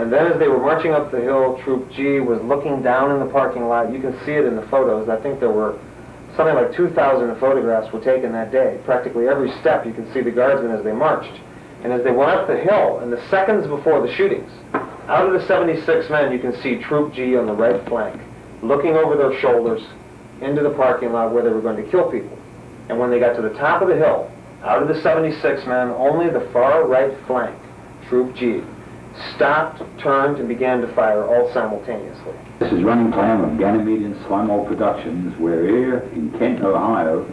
And then as they were marching up the hill, Troop G was looking down in the parking lot. You can see it in the photos. I think there were something like 2,000 photographs were taken that day. Practically every step you can see the guardsmen as they marched. And as they went up the hill, in the seconds before the shootings, out of the 76 men, you can see Troop G on the right flank, looking over their shoulders into the parking lot where they were going to kill people. And when they got to the top of the hill, out of the 76 men, only the far right flank, Troop G, stopped, turned, and began to fire all simultaneously. This is running plan of Ganymede Slimol Productions. We're here in Kent, Ohio,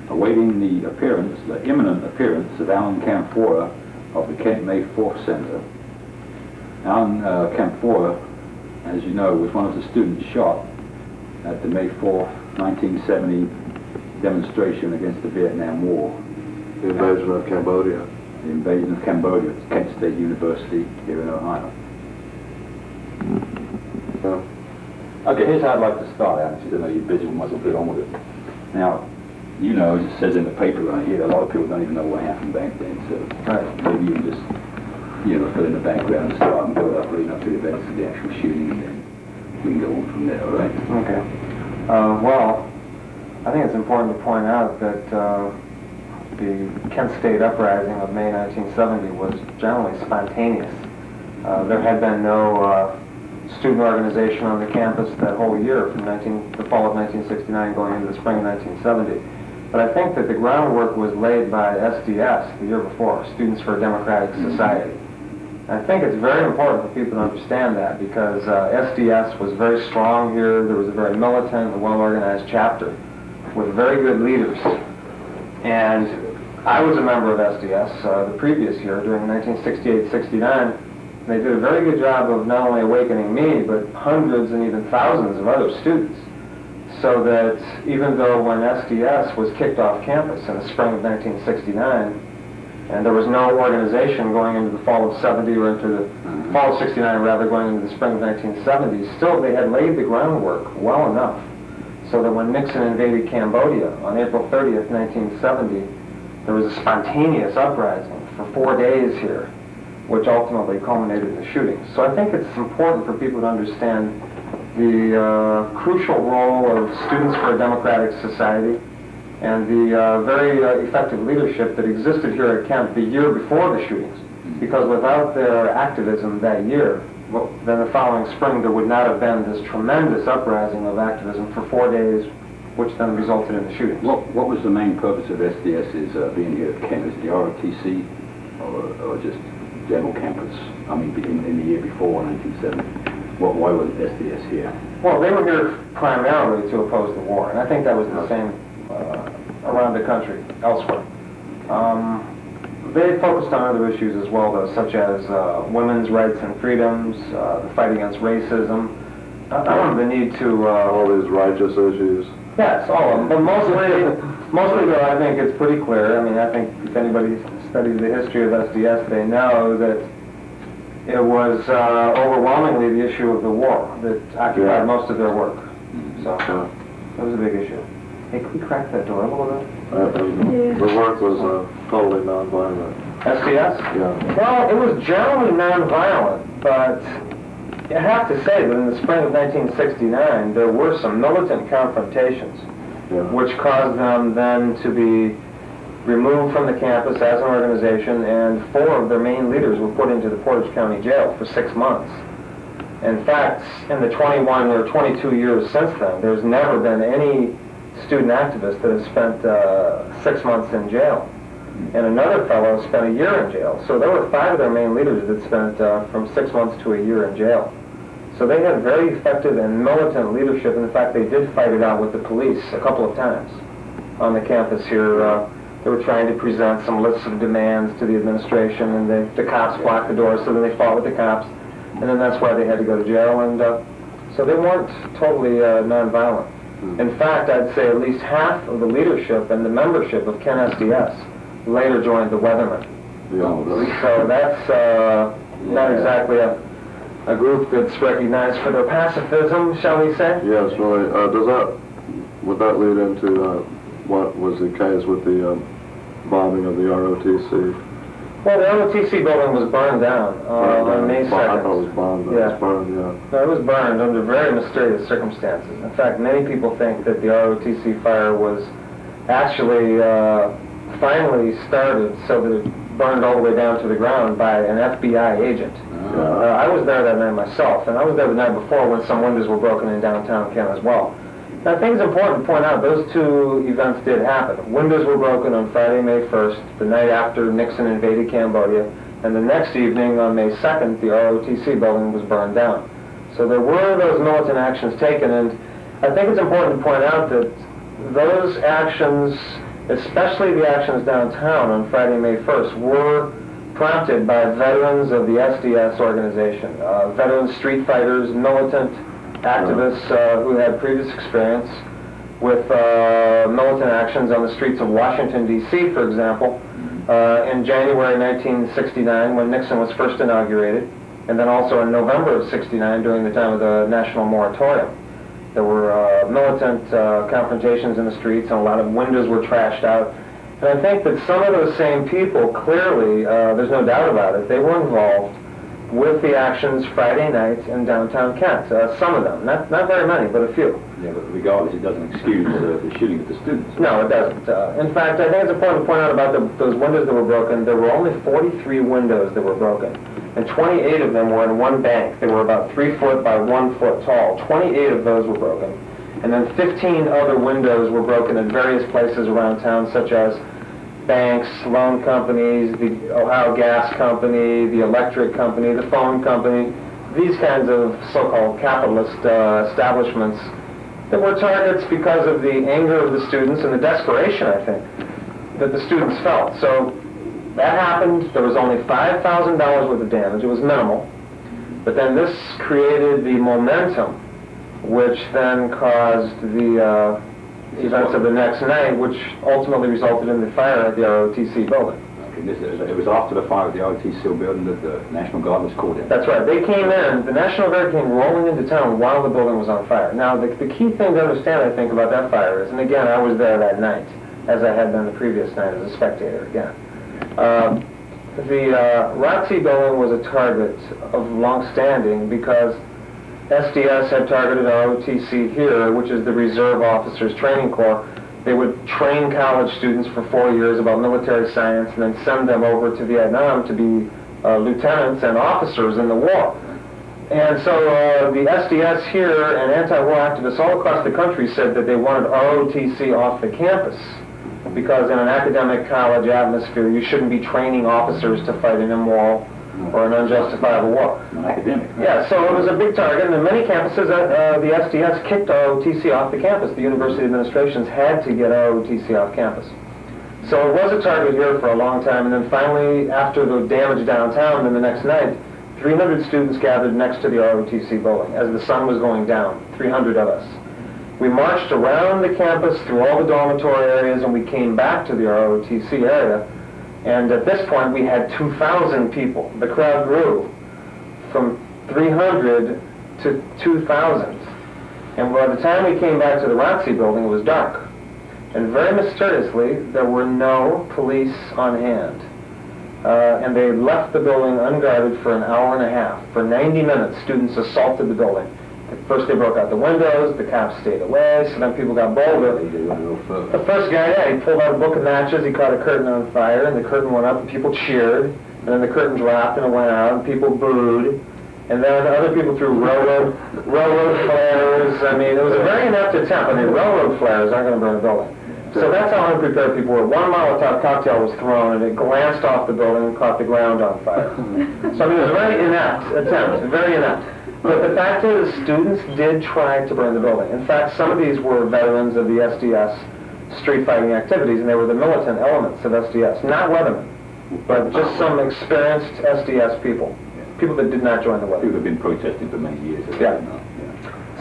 awaiting the imminent appearance of Alan Canfora of the Kent May 4th Center. Alan Canfora, as you know, was one of the students shot at the May 4th, 1970 demonstration against the Vietnam War. The invasion of Cambodia. The invasion of Cambodia at Kent State University here in Ohio. Okay, here's how I'd like to start, Alan. I know you're busy, we might as well get on with it. Now, you know, as it says in the paper right here, a lot of people don't even know what happened back then, so maybe you can just, you know, fill in the background and start and build up, leading up to the events of the actual shooting, and then we can go on from there, all right? Okay. Well, I think it's important to point out that the Kent State Uprising of May 1970 was generally spontaneous. There had been no student organization on the campus that whole year from the fall of 1969 going into the spring of 1970. But I think that the groundwork was laid by SDS the year before, Students for a Democratic Society. I think it's very important for people to understand that because SDS was very strong here. There was a very militant and well-organized chapter with very good leaders. And I was a member of SDS the previous year during 1968-69. They did a very good job of not only awakening me, but hundreds and even thousands of other students. So that even though when SDS was kicked off campus in the spring of 1969, and there was no organization going into the fall of 70 or into the fall of 69 rather, going into the spring of 1970, still they had laid the groundwork well enough so that when Nixon invaded Cambodia on April 30th, 1970, there was a spontaneous uprising for 4 days here, which ultimately culminated in the shootings. So I think it's important for people to understand the crucial role of Students for a Democratic Society and the very effective leadership that existed here at Kent the year before the shootings. Because without their activism that year, well, then the following spring there would not have been this tremendous uprising of activism for 4 days, which then resulted in the shootings. What was the main purpose of SDS's being here at Kent? Is it the ROTC or just general campus? I mean, in the year before 1970. Why was SDS here? Well, they were here primarily to oppose the war, and I think that was the same around the country, elsewhere. They focused on other issues as well, though, such as women's rights and freedoms, the fight against racism, the need to... all these righteous issues. Yes, all of them. But mostly, though, I think it's pretty clear. I mean, I think if anybody studies the history of SDS, they know that it was overwhelmingly the issue of the war that occupied most of their work. So, that was a big issue. Hey, can we crack that door a little bit? The work was totally nonviolent. SDS? Yeah. Well, it was generally nonviolent, but I have to say that in the spring of 1969, there were some militant confrontations, which caused them then to be removed from the campus as an organization, and 4 of their main leaders were put into the Portage County Jail for 6 months. In fact, in the 21 or 22 years since then, there's never been any student activist that has spent 6 months in jail. And another fellow spent a year in jail. So there were 5 of their main leaders that spent from 6 months to a year in jail. So they had very effective and militant leadership. In fact, they did fight it out with the police a couple of times on the campus here. They were trying to present some lists of demands to the administration, and the cops blocked the doors, so then they fought with the cops. And then that's why they had to go to jail. And so they weren't totally nonviolent. In fact, I'd say at least half of the leadership and the membership of Kent SDS later joined the Weathermen. Yeah, really? So that's not exactly a group that's recognized for their pacifism, shall we say? Yes, really. Would that lead into what was the case with the bombing of the ROTC? Well, the ROTC building was burned down on May 2nd. I thought it was burned. Yeah. It was burned, yeah. No, it was burned under very mysterious circumstances. In fact, many people think that the ROTC fire was actually finally started so that it burned all the way down to the ground by an FBI agent. I was there that night myself, and I was there the night before when some windows were broken in downtown Kent as well. Now, I think it's important to point out those two events did happen. Windows were broken on Friday, May 1st, the night after Nixon invaded Cambodia, and the next evening on May 2nd, the ROTC building was burned down. So there were those militant actions taken, and I think it's important to point out that those actions, especially the actions downtown on Friday, May 1st, were prompted by veterans of the SDS organization, veteran street fighters, militant activists who had previous experience with militant actions on the streets of Washington, D.C., for example, in January 1969 when Nixon was first inaugurated, and then also in November of 69 during the time of the national moratorium. There were militant confrontations in the streets, and a lot of windows were trashed out. And I think that some of those same people, clearly, there's no doubt about it, they were involved with the actions Friday night in downtown Kent. Some of them, not very many, but a few. Yeah, but regardless, it doesn't excuse the shooting at the students. No, it doesn't. In fact, I think it's important to point out about those windows that were broken. There were only 43 windows that were broken, and 28 of them were in one bank. They were about 3 foot by 1 foot tall. 28 of those were broken. And then 15 other windows were broken in various places around town, such as banks, loan companies, the Ohio Gas Company, the electric company, the phone company, these kinds of so-called capitalist establishments that were targets because of the anger of the students and the desperation, I think, that the students felt. So that happened. There was only $5,000 worth of damage. It was minimal. But then this created the momentum, which then caused the events of the next night, which ultimately resulted in the fire at the ROTC building. Okay, it was after the fire at the ROTC building that the National Guard was called in? That's right. They came in, the National Guard came rolling into town while the building was on fire. Now, the key thing to understand, I think, about that fire is, and again, I was there that night, as I had been the previous night as a spectator again. The ROTC building was a target of long-standing because SDS had targeted ROTC here, which is the Reserve Officers Training Corps. They would train college students for 4 years about military science and then send them over to Vietnam to be lieutenants and officers in the war. And so the SDS here and anti-war activists all across the country said that they wanted ROTC off the campus because in an academic college atmosphere you shouldn't be training officers to fight an immoral or an unjustifiable war. Academic. Yeah, so it was a big target, and in many campuses, the SDS kicked ROTC off the campus. The university administrations had to get ROTC off campus. So it was a target here for a long time, and then finally, after the damage downtown, then the next night, 300 students gathered next to the ROTC building as the sun was going down, 300 of us. We marched around the campus through all the dormitory areas, and we came back to the ROTC area. And at this point, we had 2,000 people. The crowd grew from 300 to 2,000. And by the time we came back to the ROTC building, it was dark. And very mysteriously, there were no police on hand. And they left the building unguarded for an hour and a half. For 90 minutes, students assaulted the building. First they broke out the windows, the cops stayed away, so then people got bolder. The first guy, he pulled out a book of matches, he caught a curtain on fire, and the curtain went up, and people cheered, and then the curtain dropped, and it went out, and people booed, and then other people threw railroad flares. I mean, it was a very inept attempt. I mean, railroad flares aren't going to burn a building. So that's how unprepared people were. One Molotov cocktail was thrown, and it glanced off the building and caught the ground on fire. So I mean, it was a very inept attempt, very inept. But the fact is, students did try to burn the building. In fact, some of these were veterans of the SDS street fighting activities, and they were the militant elements of SDS, not Weathermen, but just some experienced SDS people, people that did not join the Weathermen. People have been protesting for many years. Yeah.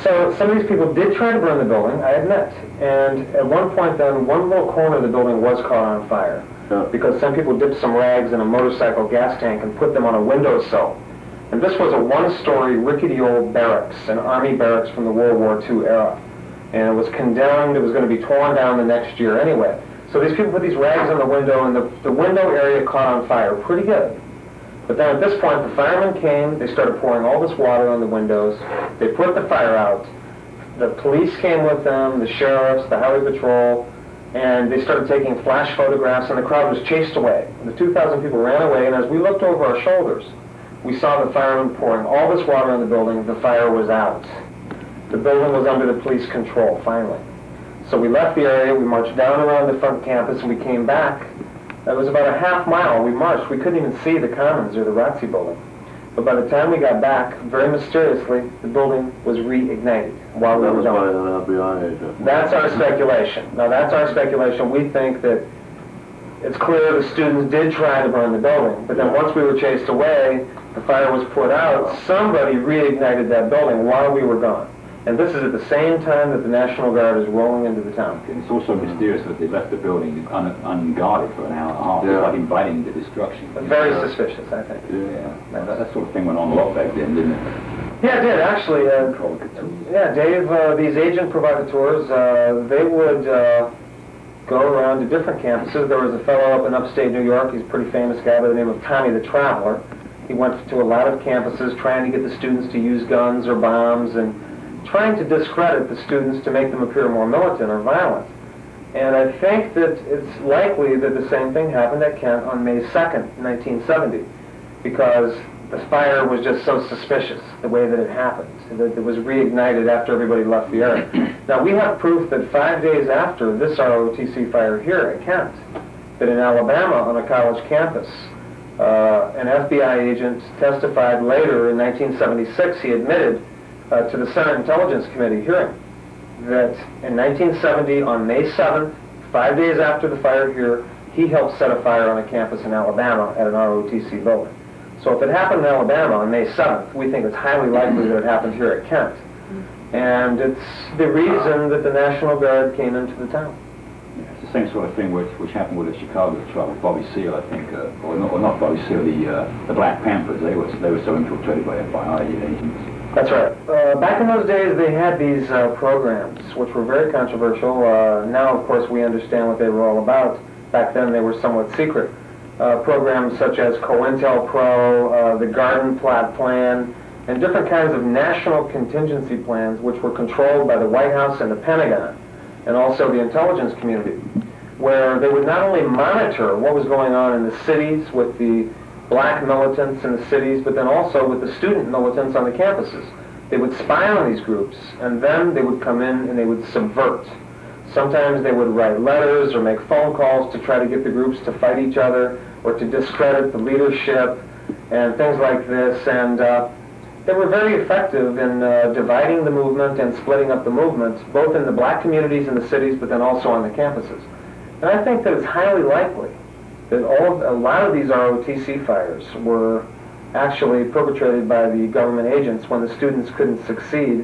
So some of these people did try to burn the building, I admit, and at one point then, one little corner of the building was caught on fire, because some people dipped some rags in a motorcycle gas tank and put them on a windowsill. And this was a one-story, rickety old barracks, an army barracks from the World War II era. And it was condemned, it was going to be torn down the next year anyway. So these people put these rags on the window, and the window area caught on fire pretty good. But then at this point, the firemen came, they started pouring all this water on the windows, they put the fire out, the police came with them, the sheriffs, the highway patrol, and they started taking flash photographs, and the crowd was chased away. And the 2,000 people ran away, and as we looked over our shoulders, we saw the firemen pouring all this water on the building. The fire was out. The building was under the police control, finally. So we left the area, we marched down around the front campus, and we came back. It was about a half mile we marched. We couldn't even see the Commons or the ROTC building. But by the time we got back, very mysteriously, the building was reignited while we were That was gone. by an FBI agent. That's our speculation. Now that's our speculation. We think that it's clear the students did try to burn the building, but then once we were chased away, the fire was put out, somebody reignited that building while we were gone. And this is at the same time that the National Guard is rolling into the town. And it's also mysterious that they left the building unguarded for an hour and a half. Yeah. It's like inviting the destruction. Very suspicious, I think. Yeah, that sort of thing went on a lot back then, didn't it? Yeah, it did, actually. Yeah, Dave, these agent provocateurs, they would go around to different campuses. There was a fellow up in upstate New York, he's a pretty famous guy by the name of Tommy the Traveler. He went to a lot of campuses trying to get the students to use guns or bombs and trying to discredit the students to make them appear more militant or violent. And I think that it's likely that the same thing happened at Kent on May 2nd, 1970, because the fire was just so suspicious, the way that it happened, that it was reignited after everybody left the area. Now, we have proof that 5 days after this ROTC fire here at Kent, that in Alabama on a college campus, an FBI agent testified later in 1976, he admitted to the Senate Intelligence Committee hearing that in 1970, on May 7th, 5 days after the fire here, he helped set a fire on a campus in Alabama at an ROTC building. So if it happened in Alabama on May 7th, we think it's highly likely that it happened here at Kent. And it's the reason that the National Guard came into the town. Yeah, it's the same sort of thing which happened with the Chicago trial with Bobby Seale, I think, or not Bobby Seale, the Black Panthers. They were so infiltrated by FBI agents. That's right. Back in those days, they had these programs, which were very controversial. Now, of course, we understand what they were all about. Back then, they were somewhat secret. Programs such as COINTELPRO, the Garden Plot Plan, and different kinds of national contingency plans, which were controlled by the White House and the Pentagon, and also the intelligence community, where they would not only monitor what was going on in the cities with the black militants in the cities, but then also with the student militants on the campuses. They would spy on these groups, and then they would come in and they would subvert. Sometimes they would write letters or make phone calls to try to get the groups to fight each other or to discredit the leadership and things like this. And they were very effective in dividing the movement and splitting up the movement, both in the black communities in the cities, but then also on the campuses. And I think that it's highly likely that a lot of these ROTC fires were actually perpetrated by the government agents when the students couldn't succeed,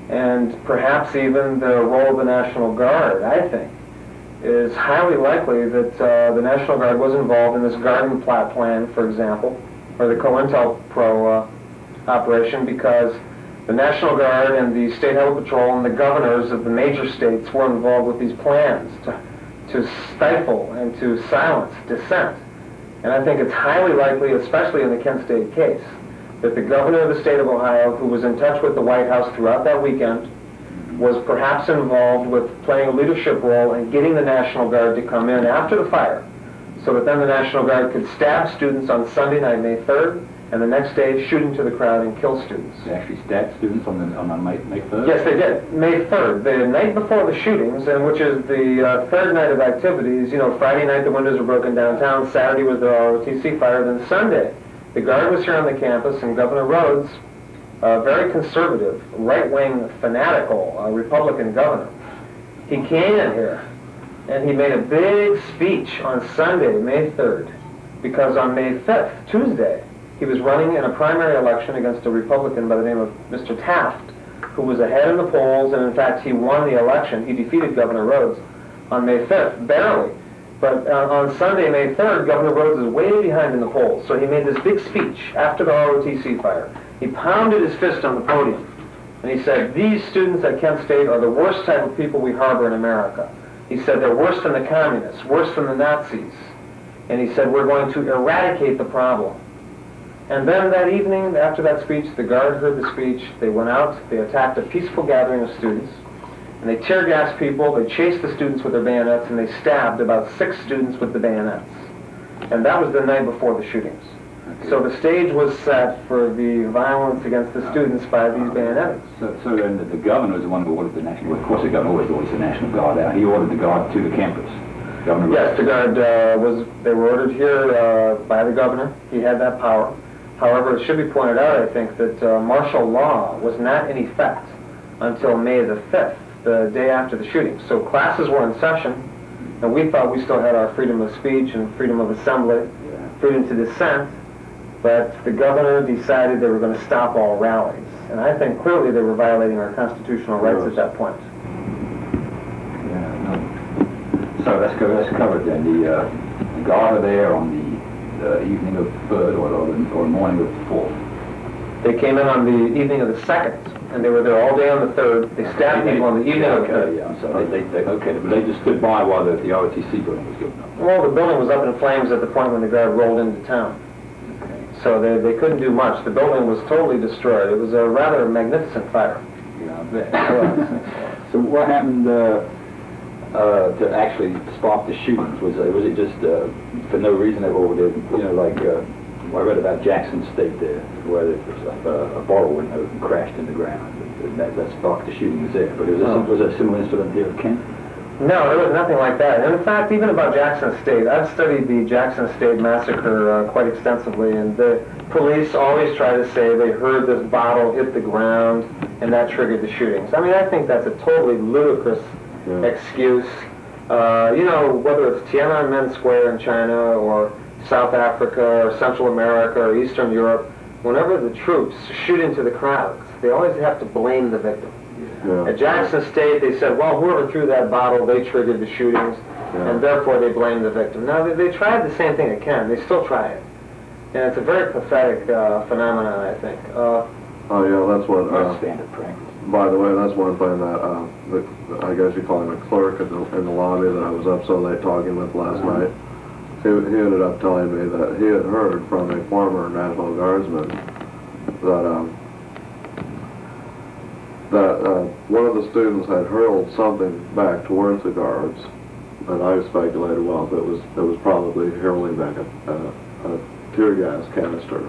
and perhaps even the role of the National Guard, I think, is highly likely that the National Guard was involved in this Garden Plot Plan, for example, or the COINTELPRO operation, because the National Guard and the State Highway Patrol and the governors of the major states were involved with these plans to stifle and to silence dissent. And I think it's highly likely, especially in the Kent State case, that the governor of the state of Ohio, who was in touch with the White House throughout that weekend, was perhaps involved with playing a leadership role in getting the National Guard to come in after the fire, so that then the National Guard could stab students on Sunday night, May 3rd, and the next day shoot into the crowd and kill students. They actually stabbed students on May 3rd? Yes, they did. May 3rd, the night before the shootings, and which is the third night of activities. You know, Friday night the windows were broken downtown, Saturday was the ROTC fire, then Sunday the Guard was here on the campus, and Governor Rhodes, a very conservative, right-wing, fanatical Republican governor, he came in here and he made a big speech on Sunday, May 3rd, because on May 5th, Tuesday, he was running in a primary election against a Republican by the name of Mr. Taft, who was ahead in the polls, and in fact he won the election. He defeated Governor Rhodes on May 5th, barely. But on Sunday, May 3rd, Governor Rhodes is way behind in the polls, so he made this big speech after the ROTC fire. He pounded his fist on the podium, and he said, "These students at Kent State are the worst type of people we harbor in America. He said they're worse than the communists, worse than the Nazis. And he said, we're going to eradicate the problem. And then that evening, after that speech, the guard heard the speech. They went out, they attacked a peaceful gathering of students, and they tear gassed people, they chased the students with their bayonets, and they stabbed about 6 students with the bayonets. And that was the night before the shootings. So the stage was set for the violence against the students by these bayonets. So then the governor was the one who ordered the National Guard. Of course, the governor always orders the National Guard out. He ordered the Guard to the campus. Governor Yes, the Guard they were ordered here by the governor. He had that power. However, it should be pointed out, I think, that martial law was not in effect until May the 5th, the day after the shooting. So classes were in session, and we thought we still had our freedom of speech and freedom of assembly, freedom to dissent, but the governor decided they were going to stop all rallies. And I think clearly they were violating our constitutional rights at that point. Yeah, no. So let's cover it then. The Guard are there on the evening of the 3rd or morning of the 4th. They came in on the evening of the 2nd, and they were there all day on the 3rd. They stabbed people on the evening of the 3rd. Yeah, so they just stood by while the ROTC building was going up. Well, the building was up in flames at the point when the Guard rolled into town. So they couldn't do much. The building was totally destroyed. It was a rather magnificent fire. Yeah, so what happened to actually spark the shootings? Was it just for no reason at all? I read about Jackson State there, where a bottle window crashed in the ground. That sparked the shootings there. But was there a similar incident here at Kent? No, there was nothing like that. And in fact, even about Jackson State, I've studied the Jackson State massacre quite extensively, and the police always try to say they heard this bottle hit the ground, and that triggered the shootings. I mean, I think that's a totally ludicrous excuse. Whether it's Tiananmen Square in China, or South Africa, or Central America, or Eastern Europe, whenever the troops shoot into the crowds, they always have to blame the victim. At Jackson State, they said, well, whoever threw that bottle, they triggered the shootings, and therefore they blamed the victim. Now, they tried the same thing at Kent. They still try it. And it's a very pathetic phenomenon, I think. Oh, yeah, that's what... standard practice. By the way, that's one thing that, I guess you call him a clerk in the lobby that I was up so late talking with last night. He ended up telling me that he had heard from a former National Guardsman that one of the students had hurled something back towards the guards, and I speculated, well, it was probably hurling back a tear gas canister,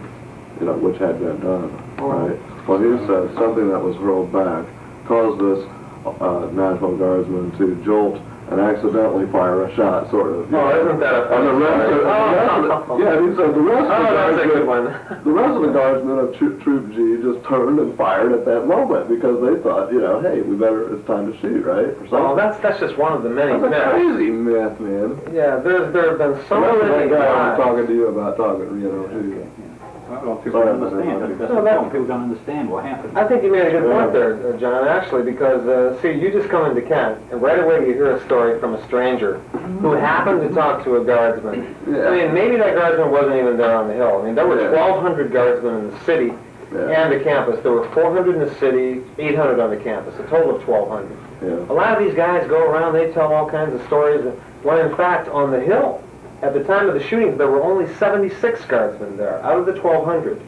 which had been done, right? Well, he said something that was hurled back caused this National Guardsman to jolt and accidentally fire a shot, sort of. Isn't that a funny story? Yeah, he said the rest of the guardsmen of Troop G just turned and fired at that moment because they thought, hey, it's time to shoot, right? Well, that's just one of the many myths. That's a crazy myth, man. Yeah, there have been so many guys I was talking to you about too. Well, people don't understand. People don't understand what happened. I think you made a good point there, John, actually, because, see, you just come into Kent, and right away you hear a story from a stranger who happened to talk to a guardsman. I mean, maybe that guardsman wasn't even there on the hill. I mean, there were 1,200 guardsmen in the city and the campus. There were 400 in the city, 800 on the campus, a total of 1,200. A lot of these guys go around, they tell all kinds of stories, when in fact, on the hill, at the time of the shootings, there were only 76 guardsmen there. Out of the 1,200,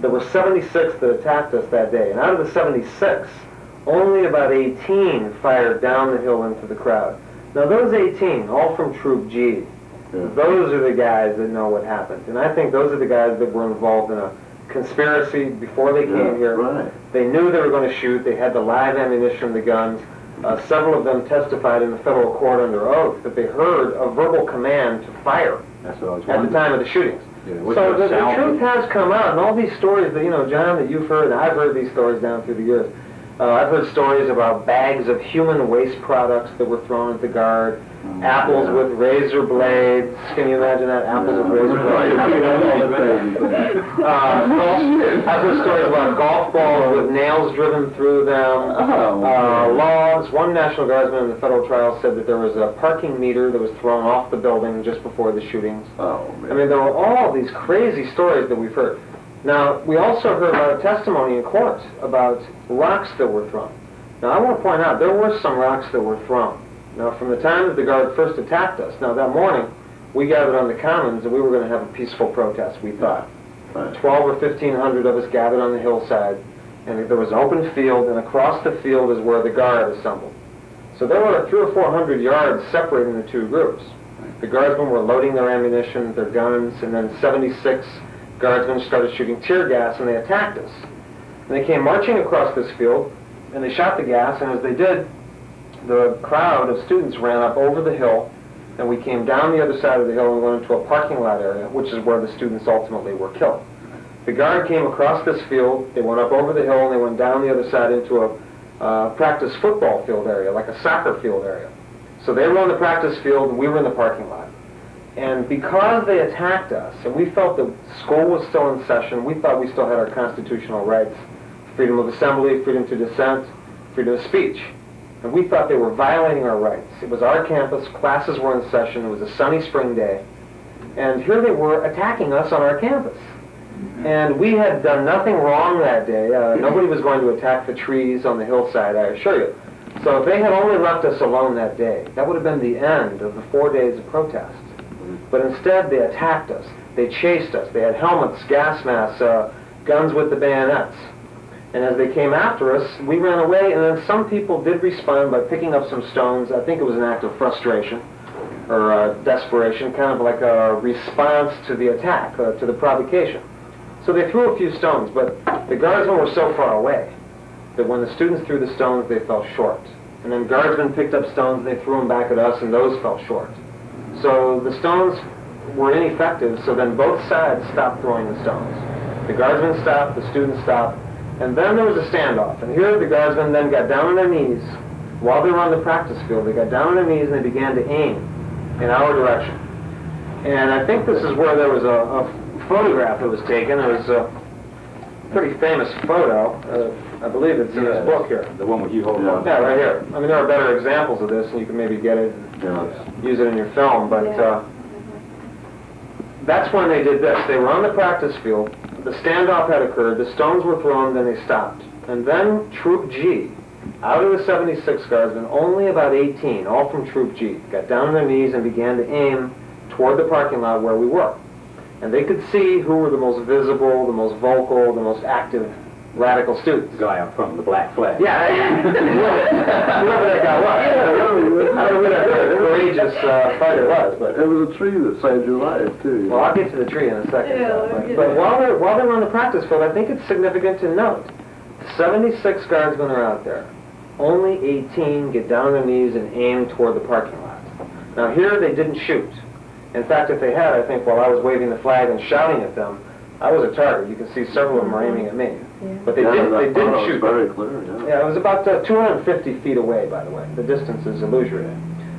there were 76 that attacked us that day. And out of the 76, only about 18 fired down the hill into the crowd. Now those 18, all from Troop G, those are the guys that know what happened. And I think those are the guys that were involved in a conspiracy before they came here. They knew they were going to shoot. They had the live ammunition, the guns. Several of them testified in the federal court under oath that they heard a verbal command to fire at the time of the shootings. So the truth has come out, and all these stories that, John, that you've heard, and I've heard these stories down through the years. I've heard stories about bags of human waste products that were thrown at the guard, apples with razor blades. Can you imagine that? Apples with razor blades. I've heard stories about golf balls with nails driven through them, logs. One National Guardsman in the federal trial said that there was a parking meter that was thrown off the building just before the shootings. I mean, there were all these crazy stories that we've heard. Now, we also heard about a testimony in court about rocks that were thrown. Now, I want to point out, there were some rocks that were thrown. Now, from the time that the guard first attacked us, now that morning, we gathered on the commons and we were going to have a peaceful protest, we thought. Right. 12 or 1,500 of us gathered on the hillside, and there was an open field, and across the field is where the guard assembled. So there were 300 or 400 yards separating the two groups. The guardsmen were loading their ammunition, their guns, and then 76 guardsmen started shooting tear gas, and they attacked us. And they came marching across this field, and they shot the gas, and as they did, the crowd of students ran up over the hill, and we came down the other side of the hill and went into a parking lot area, which is where the students ultimately were killed. The guard came across this field, they went up over the hill, and they went down the other side into a practice football field area, like a soccer field area. So they were on the practice field, and we were in the parking lot. And because they attacked us, and we felt that school was still in session, we thought we still had our constitutional rights, freedom of assembly, freedom to dissent, freedom of speech. And we thought they were violating our rights. It was our campus, classes were in session, it was a sunny spring day, and here they were attacking us on our campus. And we had done nothing wrong that day. Nobody was going to attack the trees on the hillside, I assure you. So if they had only left us alone that day, that would have been the end of the 4 days of protest. But instead, they attacked us. They chased us. They had helmets, gas masks, guns with the bayonets. And as they came after us, we ran away, and then some people did respond by picking up some stones. I think it was an act of frustration or desperation, kind of like a response to the attack, to the provocation. So they threw a few stones, but the guardsmen were so far away that when the students threw the stones, they fell short. And then guardsmen picked up stones, they threw them back at us, and those fell short. So the stones were ineffective, so then both sides stopped throwing the stones. The guardsmen stopped, the students stopped, and then there was a standoff. And here the guardsmen then got down on their knees while they were on the practice field. They got down on their knees and they began to aim in our direction. And I think this is where there was a photograph that was taken. It was a pretty famous photo. I believe it's in this book here. The one with you holding on. Yeah, right here. I mean, there are better examples of this, and you can maybe get it and use it in your film, but that's when they did this. They were on the practice field. The standoff had occurred, the stones were thrown, then they stopped. And then Troop G, out of the 76 guardsmen, only about 18, all from Troop G, got down on their knees and began to aim toward the parking lot where we were. And they could see who were the most visible, the most vocal, the most active radical students. The guy up front with the black flag. Yeah, whoever that guy was. I don't know who that courageous fighter was, but... It was a tree that saved your life, too. Well, I'll get to the tree in a second. Yeah, But while they were on the practice field, I think it's significant to note, 76 guardsmen are out there. Only 18 get down on their knees and aim toward the parking lot. Now here they didn't shoot. In fact, if they had, I think while I was waving the flag and shouting at them, I was a target. You can see several of them are aiming at me. Yeah. But they didn't shoot. Very clear, yeah. Yeah, it was about 250 feet away, by the way. The distance is illusory.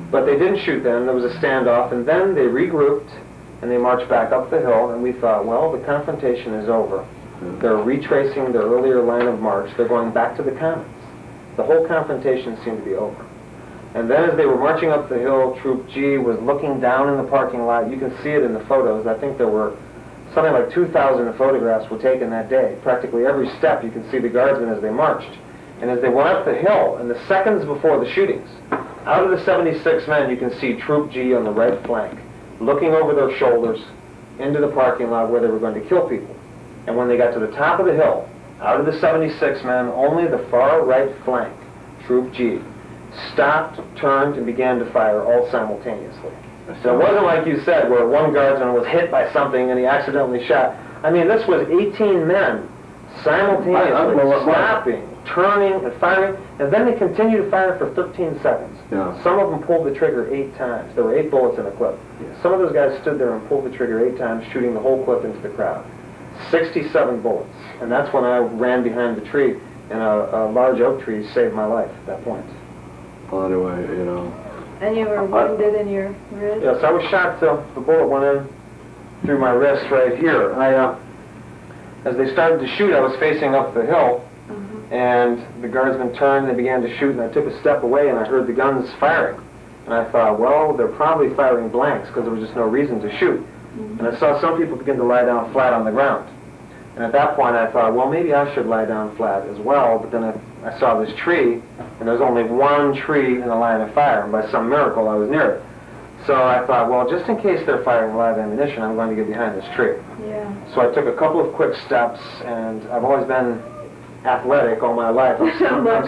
But they didn't shoot them. There was a standoff, and then they regrouped, and they marched back up the hill, and we thought, well, the confrontation is over. They're retracing their earlier line of march. They're going back to the commons. The whole confrontation seemed to be over. And then as they were marching up the hill, Troop G was looking down in the parking lot. You can see it in the photos. I think there were something like 2,000 photographs were taken that day. Practically every step you can see the guardsmen as they marched. And as they went up the hill, in the seconds before the shootings, out of the 76 men, you can see Troop G on the right flank, looking over their shoulders into the parking lot where they were going to kill people. And when they got to the top of the hill, out of the 76 men, only the far right flank, Troop G, stopped, turned, and began to fire all simultaneously. So it wasn't like you said, where one guardsman was hit by something and he accidentally shot. I mean, this was 18 men simultaneously snapping, turning, and firing, and then they continued to fire for 13 seconds. Yeah. Some of them pulled the trigger 8 times. There were 8 bullets in a clip. Some of those guys stood there and pulled the trigger 8 times, shooting the whole clip into the crowd. 67 bullets. And that's when I ran behind the tree, and a large oak tree saved my life at that point. Well, anyway, you know. And you were wounded in your wrist? Yes, I was shot till the bullet went in through my wrist right here. As they started to shoot, I was facing up the hill, and the guardsmen turned and they began to shoot, and I took a step away and I heard the guns firing. And I thought, well, they're probably firing blanks because there was just no reason to shoot. And I saw some people begin to lie down flat on the ground. And at that point I thought, well, maybe I should lie down flat as well, but then I saw this tree, and there was only one tree in the line of fire, and by some miracle I was near it. So I thought, well, just in case they're firing live ammunition, I'm going to get behind this tree. Yeah. So I took a couple of quick steps, and I've always been athletic all my life. I'm still a long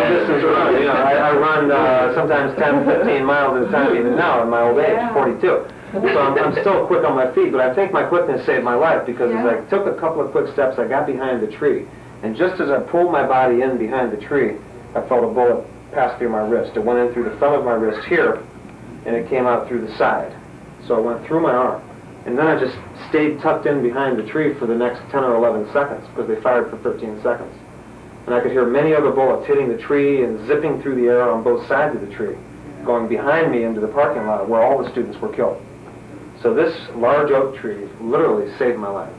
distance runner. You know, I run sometimes 10, 15 miles at a time, even now at my old age, 42. So I'm still quick on my feet, but I think my quickness saved my life, because as I took a couple of quick steps, I got behind the tree. And just as I pulled my body in behind the tree, I felt a bullet pass through my wrist. It went in through the front of my wrist here, and it came out through the side. So it went through my arm. And then I just stayed tucked in behind the tree for the next 10 or 11 seconds, because they fired for 13 seconds. And I could hear many other bullets hitting the tree and zipping through the air on both sides of the tree, going behind me into the parking lot where all the students were killed. So this large oak tree literally saved my life.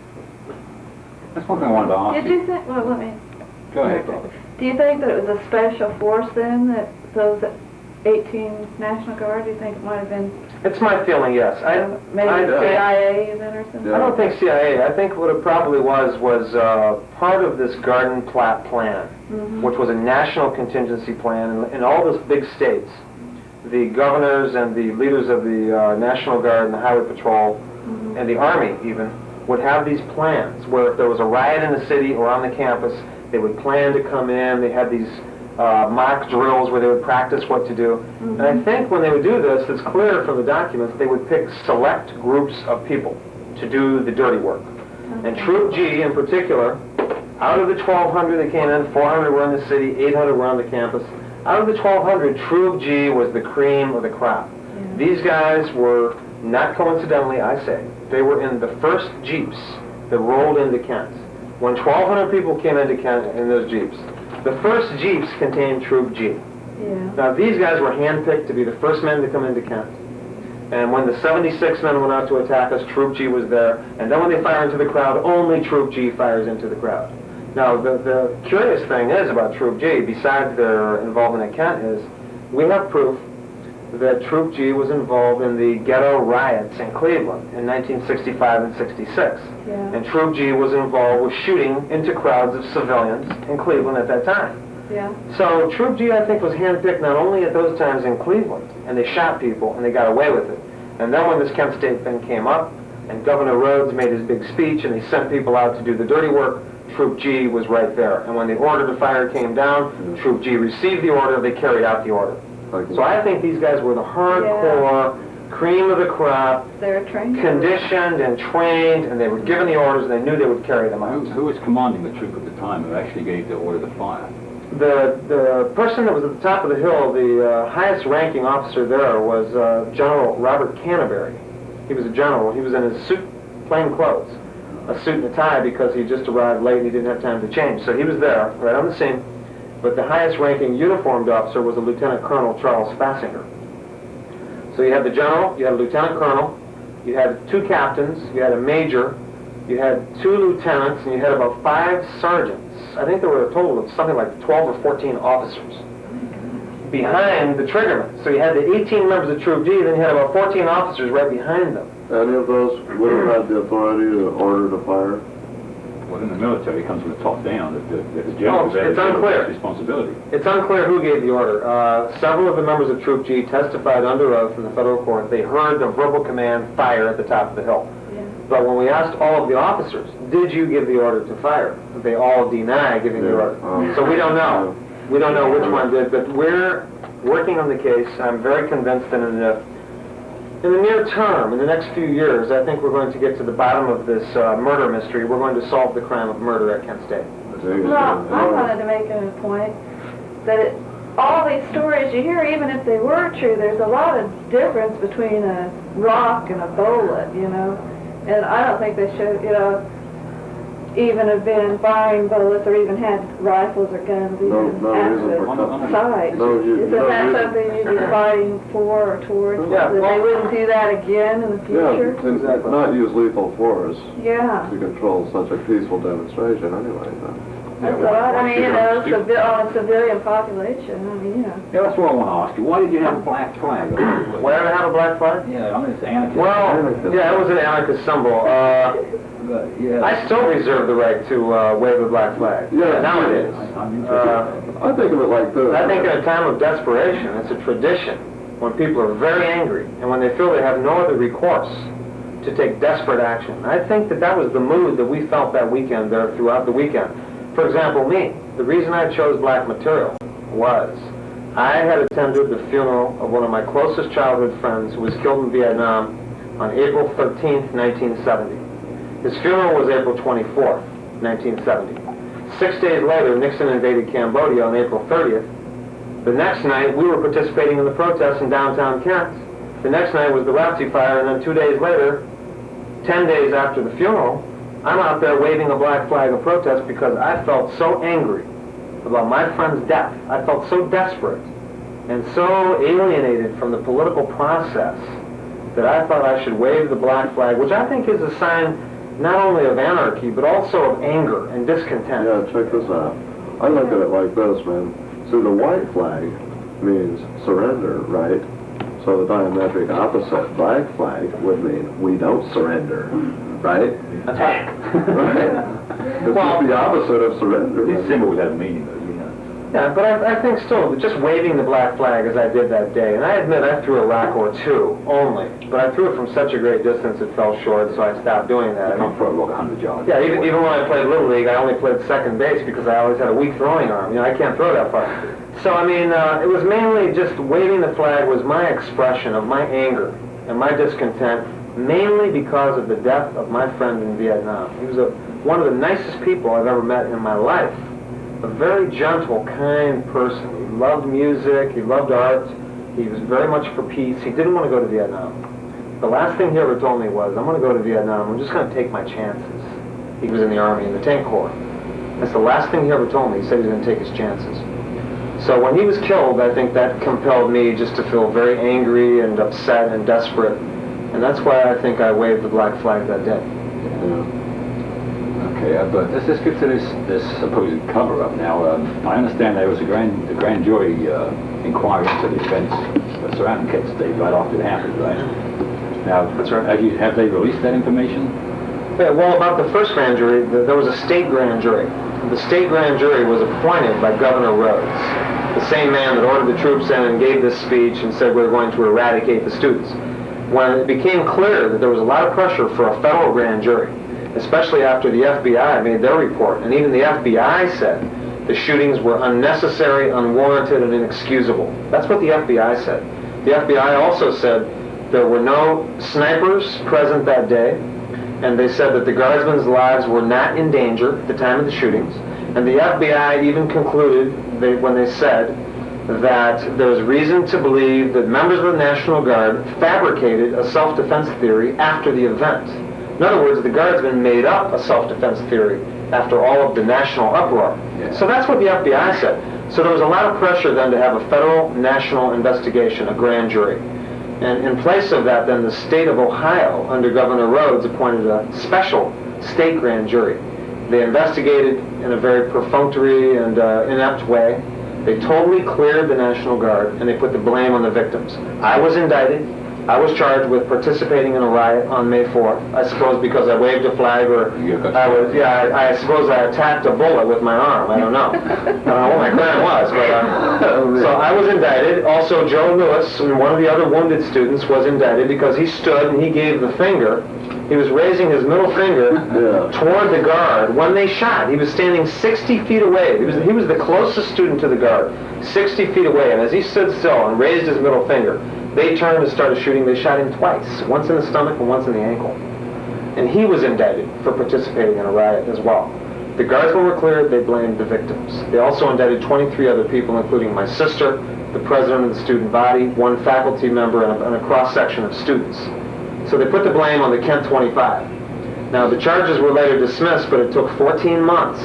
That's one thing I wanted to ask Did you think, well, let me, Go ahead, Bobby. do you think that it was a special force then, that those 18 National Guard, do you think it might have been It's my feeling, yes. maybe CIA even or something? I don't think CIA. I think what it probably was part of this Garden Plat plan, which was a national contingency plan in all the big states. The governors and the leaders of the National Guard and the Highway Patrol and the Army even would have these plans where if there was a riot in the city or on the campus, they would plan to come in. They had these mock drills where they would practice what to do. And I think when they would do this, it's clear from the documents, they would pick select groups of people to do the dirty work. And Troop G in particular, out of the 1,200 that came in, 400 were in the city, 800 were on the campus. Out of the 1,200, Troop G was the cream of the crop. These guys were, not coincidentally, I say, they were in the first Jeeps that rolled into Kent. When 1,200 people came into Kent in those Jeeps, the first Jeeps contained Troop G. Now these guys were handpicked to be the first men to come into Kent. And when the 76 men went out to attack us, Troop G was there. And then when they fire into the crowd, only Troop G fires into the crowd. Now the curious thing is about Troop G, besides their involvement in Kent, is we have proof that Troop G was involved in the ghetto riots in Cleveland in 1965 and 66. And Troop G was involved with shooting into crowds of civilians in Cleveland at that time. So Troop G, I think, was handpicked not only at those times in Cleveland, and they shot people, and they got away with it. And then when this Kent State thing came up, and Governor Rhodes made his big speech, and they sent people out to do the dirty work, Troop G was right there. And when the order to fire came down, Troop G received the order, they carried out the order. So I think these guys were the hardcore, cream of the crop, They're trained, conditioned and trained, and they were given the orders, and they knew they would carry them out. Who was commanding the troop at the time who actually gave the order to fire? The person that was at the top of the hill, the highest ranking officer there, was General Robert Canterbury. He was a general. He was in his suit, plain clothes, a suit and a tie, because he just arrived late and he didn't have time to change. So he was there, right on the scene. But the highest ranking uniformed officer was a Lieutenant Colonel Charles Fassinger. So you had the general, you had a lieutenant colonel, you had 2 captains, you had a major, you had 2 lieutenants, and you had about 5 sergeants. I think there were a total of something like 12 or 14 officers behind the triggerman. So you had the 18 members of Troop G, then you had about 14 officers right behind them. Any of those would have had the authority to order to fire? Well, in the military, it comes from the top down. The general it's unclear. Responsibility. It's unclear who gave the order. Several of the members of Troop G testified under oath in the federal court. They heard the verbal command, fire, at the top of the hill. But when we asked all of the officers, did you give the order to fire? They all deny giving the order. So we don't know. We don't know which one did, but we're working on the case. I'm very convinced that in the near term, in the next few years, I think we're going to get to the bottom of this murder mystery. We're going to solve the crime of murder at Kent State. Well, I wanted to make a point that all these stories you hear, even if they were true, there's a lot of difference between a rock and a bullet, you know. And I don't think they should, you know, even have been firing bullets or even had rifles or guns even after the fight. Isn't that something you'd be fighting for or towards? That they wouldn't do that again in the future? Not use lethal force to control such a peaceful demonstration anyway. That's a lot. I mean, you know, on a civilian population. I mean, you know. Yeah, that's what I want to ask you. Why did you have a black flag? Why did I have a black flag? Yeah, I mean, it's anarchist. Well, yeah, it was an anarchist symbol. Yeah. I still reserve the right to wave the black flag. Yeah. Nowadays. I'm interested. I think of it like this. I think in a time of desperation, it's a tradition when people are very angry and when they feel they have no other recourse to take desperate action. I think that that was the mood that we felt that weekend there throughout the weekend. For example, me, the reason I chose black material was I had attended the funeral of one of my closest childhood friends who was killed in Vietnam on April 13th, 1970. His funeral was April 24th, 1970. 6 days later, Nixon invaded Cambodia on April 30th. The next night, we were participating in the protests in downtown Kent. The next night was the Rhodes fire, and then 2 days later, 10 days after the funeral, I'm out there waving a black flag of protest because I felt so angry about my friend's death. I felt so desperate and so alienated from the political process that I thought I should wave the black flag, which I think is a sign not only of anarchy, but also of anger and discontent. Yeah, check this out. I look at it like this, man. See, the white flag means surrender, right? So the diametric opposite, black flag, would mean we don't surrender, right? Attack. Right? It's just the opposite of surrender. These symbols have meaning, though, you know. Yeah, but I think still, just waving the black flag as I did that day, and I admit I threw a rock or two only, but I threw it from such a great distance it fell short, so I stopped doing that. I come for a walk 100 yards. Yeah, even when I played Little League, I only played second base because I always had a weak throwing arm. You know, I can't throw that far. So, I mean, it was mainly just waving the flag was my expression of my anger and my discontent, mainly because of the death of my friend in Vietnam. He was one of the nicest people I've ever met in my life. A very gentle, kind person. He loved music, he loved art, he was very much for peace. He didn't want to go to Vietnam. The last thing he ever told me was, I'm going to go to Vietnam, I'm just going to take my chances. He was in the Army, in the Tank Corps. That's the last thing he ever told me. He said he was going to take his chances. So when he was killed, I think that compelled me just to feel very angry and upset and desperate. And that's why I think I waved the black flag that day. Okay, but let's just get to this supposed cover-up now. I understand there was a grand jury inquiry into the events surrounding Kent State right after it happened, right? Now, That's right. Have they released that information? Yeah, well, about the first grand jury, there was a state grand jury. The state grand jury was appointed by Governor Rhodes, the same man that ordered the troops in and gave this speech and said we're going to eradicate the students. When it became clear that there was a lot of pressure for a federal grand jury, especially after the FBI made their report, and even the FBI said the shootings were unnecessary, unwarranted, and inexcusable. That's what the FBI said. The FBI also said there were no snipers present that day, and they said that the guardsmen's lives were not in danger at the time of the shootings. And the FBI even concluded, when they said that there's reason to believe that members of the National Guard fabricated a self-defense theory after the event. In other words, the guardsmen made up a self-defense theory after all of the national uproar. Yeah. So that's what the FBI said. So there was a lot of pressure then to have a federal national investigation, a grand jury. And in place of that, then the state of Ohio, under Governor Rhodes, appointed a special state grand jury. They investigated in a very perfunctory and inept way. They totally cleared the National Guard, and they put the blame on the victims. I was indicted. I was charged with participating in a riot on May 4th. I suppose because I waved a flag, or I suppose I attacked a bullet with my arm. I don't know. I don't know what my crime was, but so I was indicted. Also, Joe Lewis, one of the other wounded students, was indicted because he stood and he gave the finger. He was raising his middle finger toward the guard when they shot. He was standing 60 feet away. He was the closest student to the guard, 60 feet away. And as he stood still and raised his middle finger, they turned and started shooting. They shot him twice, once in the stomach and once in the ankle. And he was indicted for participating in a riot as well. The guardsmen were cleared. They blamed the victims. They also indicted 23 other people, including my sister, the president of the student body, one faculty member, and a cross-section of students. So they put the blame on the Kent 25. Now, the charges were later dismissed, but it took 14 months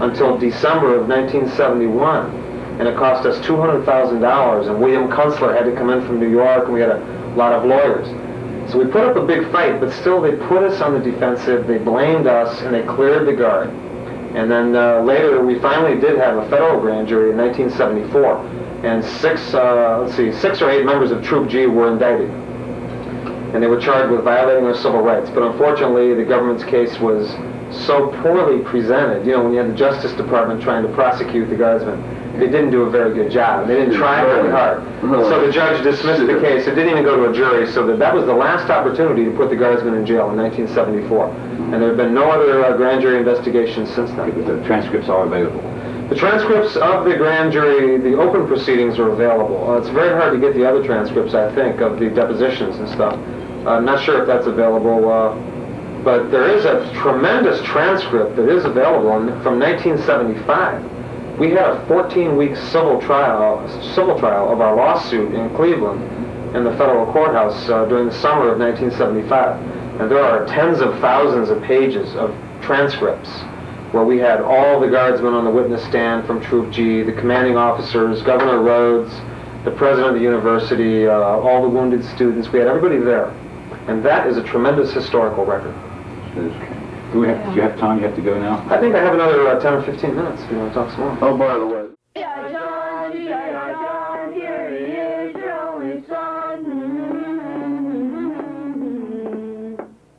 until December of 1971, and it cost us $200,000, and William Kunstler had to come in from New York, and we had a lot of lawyers. So we put up a big fight, but still they put us on the defensive, they blamed us, and they cleared the guard. And then later, we finally did have a federal grand jury in 1974, and six or eight members of Troop G were indicted. And they were charged with violating their civil rights. But unfortunately, the government's case was so poorly presented. You know, when you had the Justice Department trying to prosecute the Guardsmen, they didn't do a very good job. They didn't try very hard. So the judge dismissed the case. It didn't even go to a jury, so that was the last opportunity to put the Guardsmen in jail in 1974. And there have been no other grand jury investigations since then. But the transcripts are available. The transcripts of the grand jury, the open proceedings, are available. It's very hard to get the other transcripts, I think, of the depositions and stuff. I'm not sure if that's available, but there is a tremendous transcript that is available from 1975. We had a 14-week civil trial of our lawsuit in Cleveland in the federal courthouse during the summer of 1975. And there are tens of thousands of pages of transcripts where we had all the Guardsmen on the witness stand from Troop G, the commanding officers, Governor Rhodes, the president of the university, all the wounded students. We had everybody there. And that is a tremendous historical record. Do you have time? You have to go now? I think I have another 10 or 15 minutes if you want to talk some more. Oh, by the way. G.I. John, G.I. John, here he is, your only son.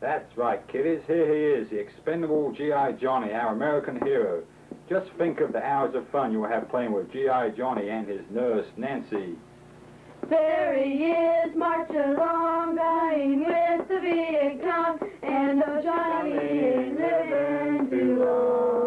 That's right, kiddies. Here he is, the expendable G.I. Johnny, our American hero. Just think of the hours of fun you will have playing with G.I. Johnny and his nurse, Nancy. There he is, marching along, dying with the big gun, and oh, Johnny ain't living too long.